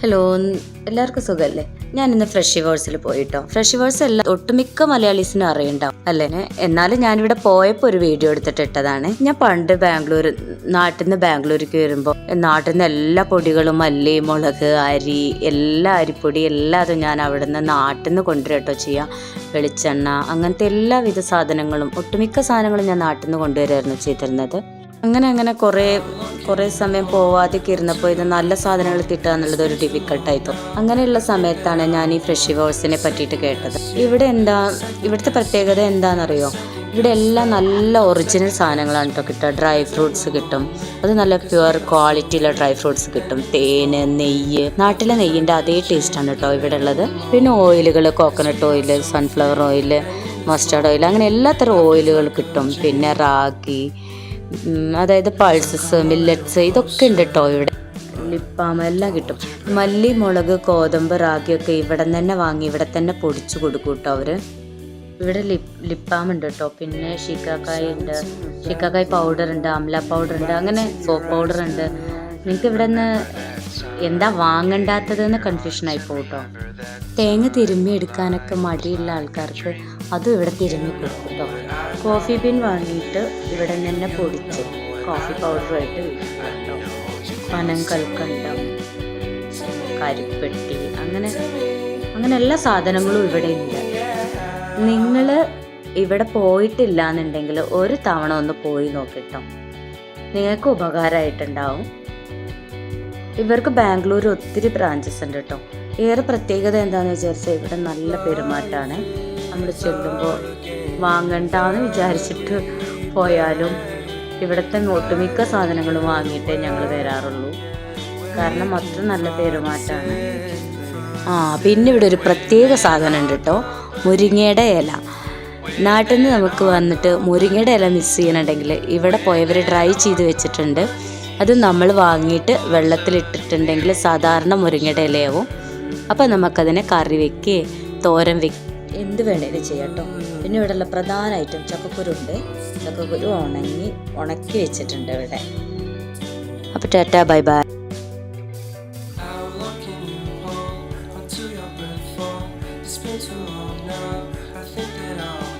Hello, എല്ലാവർക്കും സുഖമല്ലേ? ഞാനിന്ന് ഫ്രഷിവേഴ്സിൽ പോയിട്ടോ. ഫ്രഷിവേഴ്സ് എല്ലാം ഒട്ടുമിക്ക മലയാളീസിനും അറിയണ്ടാവും അല്ലേ? എന്നാലും ഞാനിവിടെ പോയപ്പോൾ ഒരു വീഡിയോ എടുത്തിട്ട് ഇട്ടതാണ്. ഞാൻ പണ്ട് നാട്ടിൽ നിന്ന് ബാംഗ്ലൂർക്ക് വരുമ്പോൾ നാട്ടിൽ നിന്ന് എല്ലാ പൊടികളും മല്ലി, മുളക്, അരി, എല്ലാ അരിപ്പൊടി എല്ലാതും ഞാൻ അവിടെ നിന്ന് നാട്ടിൽ നിന്ന് കൊണ്ടുവരട്ടോ ചെയ്യാം. വെളിച്ചെണ്ണ, അങ്ങനത്തെ എല്ലാവിധ സാധനങ്ങളും ഒട്ടുമിക്ക സാധനങ്ങളും ഞാൻ നാട്ടിൽ നിന്ന് കൊണ്ടുവരുമായിരുന്നു ചെയ്തിരുന്നത്. അങ്ങനെ കുറേ സമയം പോവാതെയൊക്കെ ഇരുന്നപ്പോൾ ഇത് നല്ല സാധനങ്ങൾ കിട്ടുക എന്നുള്ളത് ഒരു ഡിഫിക്കൽട്ടായിട്ടോ. അങ്ങനെയുള്ള സമയത്താണ് ഞാൻ ഈ ഫ്രഷിവേഴ്സിനെ പറ്റിയിട്ട് കേട്ടത്. ഇവിടുത്തെ പ്രത്യേകത എന്താണെന്നറിയോ? ഇവിടെ എല്ലാം നല്ല ഒറിജിനൽ സാധനങ്ങളാണ് കേട്ടോ കിട്ടുക. ഡ്രൈ ഫ്രൂട്ട്സ് കിട്ടും, അത് നല്ല പ്യുവർ ക്വാളിറ്റിയുള്ള ഡ്രൈ ഫ്രൂട്ട്സ് കിട്ടും. തേന്, നെയ്യ്, നാട്ടിലെ നെയ്യിൻ്റെ അതേ ടേസ്റ്റാണ് കേട്ടോ ഇവിടെ ഉള്ളത്. പിന്നെ ഓയിലുകൾ, coconut oil, sunflower oil, mustard oil, അങ്ങനെ എല്ലാത്തരം ഓയിലുകൾ കിട്ടും. പിന്നെ റാഗി, അതായത് പൾസസ്, മില്ലറ്റ്സ്, ഇതൊക്കെ ഉണ്ട് കേട്ടോ ഇവിടെ. ലിപ്പാം എല്ലാം കിട്ടും. മല്ലി, മുളക്, ഗോതമ്പ്, റാഗിയൊക്കെ ഇവിടെ തന്നെ വാങ്ങി ഇവിടെ തന്നെ പൊടിച്ചു കൊടുക്കും കേട്ടോ അവർ. ഇവിടെ ലിപ്പാം ഉണ്ട് കേട്ടോ. പിന്നെ ഷിക്കാക്കായ് ഉണ്ട്, ഷിക്കാക്കായ് പൗഡർ ഉണ്ട്, അംല പൗഡർ ഉണ്ട്, അങ്ങനെ സോപ്പ് പൗഡർ ഉണ്ട്. നിങ്ങൾക്ക് ഇവിടെ നിന്ന് എന്താ വാങ്ങണ്ടാത്തതെന്ന് കൺഫ്യൂഷനായി പോകും കേട്ടോ. തേങ്ങ തിരുമ്മി എടുക്കാനൊക്കെ മടിയുള്ള ആൾക്കാർക്ക് അതും ഇവിടെ തിരുമ്മി കൊടുക്കും കേട്ടോ. കോഫി ബീൻ വാങ്ങിയിട്ട് ഇവിടെ തന്നെ പൊടിച്ച് കോഫി പൗഡറുമായിട്ട് വിൽക്കും കേട്ടോ. പനങ്കൽക്കണ്ടം, കരിപ്പെട്ടി, അങ്ങനെ എല്ലാ സാധനങ്ങളും ഇവിടെ ഉണ്ട്. നിങ്ങൾ ഇവിടെ പോയിട്ടില്ല എന്നുണ്ടെങ്കിൽ ഒരു തവണ ഒന്ന് പോയി നോക്കിട്ടോ, നിങ്ങൾക്ക് ഉപകാരമായിട്ടുണ്ടാവും. ഇവർക്ക് ബാംഗ്ലൂർ ഒത്തിരി ബ്രാഞ്ചസ് ഉണ്ട് കേട്ടോ. ഏറെ പ്രത്യേകത എന്താണെന്ന് വിചാരിച്ചാൽ ഇവിടെ നല്ല പെരുമാറ്റമാണ്. നമ്മൾ ചെല്ലുമ്പോൾ വാങ്ങണ്ടെന്ന് വിചാരിച്ചിട്ട് പോയാലും ഇവിടുത്തെ ഒട്ടുമിക്ക സാധനങ്ങളും വാങ്ങിയിട്ടേ ഞങ്ങൾ വരാറുള്ളൂ. കാരണം അത്ര നല്ല പെരുമാറ്റമാണ്. പിന്നെ ഇവിടെ ഒരു പ്രത്യേക സാധനം ഉണ്ട് കേട്ടോ, മുരിങ്ങയുടെ ഇല. നാട്ടിൽ നിന്ന് നമുക്ക് വന്നിട്ട് മുരിങ്ങയുടെ ഇല മിസ് ചെയ്യണമെങ്കിൽ ഇവിടെ പോയവർ ഡ്രൈ ചെയ്ത് വെച്ചിട്ടുണ്ട്. അത് നമ്മൾ വാങ്ങിയിട്ട് വെള്ളത്തിലിട്ടിട്ടുണ്ടെങ്കിൽ സാധാരണ മുരിങ്ങയുടെ ഇലയാവും. അപ്പം നമുക്കതിനെ കറി വെക്കുക, തോരൻ വെക്കുക, എന്ത് വേണേലും ചെയ്യാം കേട്ടോ. പിന്നെ ഇവിടെയുള്ള പ്രധാന ഐറ്റം ചക്കക്കുരു ഉണ്ട്. ചക്കക്കുരു ഉണക്കി വെച്ചിട്ടുണ്ട് ഇവിടെ. അപ്പോൾ Tata, bye bye. It's been too long now, I think that I'll